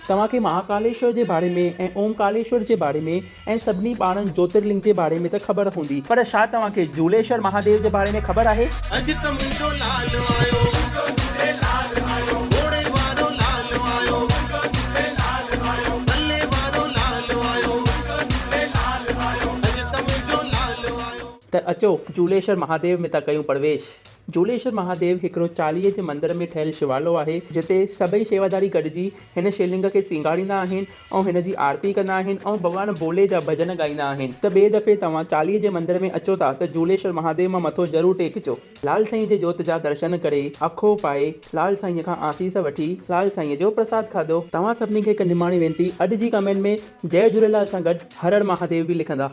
तव्हांखे महाकालेश्वर जे बारे में ऐं ओमकालेश्वर जे बारे में ऐं सभिनी 12 ज्योतिर्लिंग जे बारे में त ख़बर हूंदी, पर छा तव्हांखे झूलेश्वर महादेव जे बारे में ख़बर आहे? त अचो झूलेश्वर महादेव में था कयूं प्रवेश। झूलेश्वर महादेव हिकिड़ो चालीहे जे मंदर में ठहियलु शिवालो आहे, जिते सभई शेवादारी गॾिजी हिन शिवलिंग खे सींगारींदा आहिनि ऐं हिन जी आरती कंदा आहिनि ऐं भॻवान भोले जा भॼन ॻाईंदा आहिनि। त ॿिए दफ़े तव्हां चालीहे जे मंदर में अचो था त झूलेश्वर महादेव मां मथो ज़रूरु टेकजो। लाल साईं जे जोत जा दर्शन करे, अखो पाए, लाल साईं खां आसीस वठी, लाल साईं जो प्रसाद खाधो। तव्हां सभिनी खे हिकु निमाणी वेनती, अॼु जी कमेंट में जय झूलेलाल सां गॾु हर हर महादेव बि लिखंदा।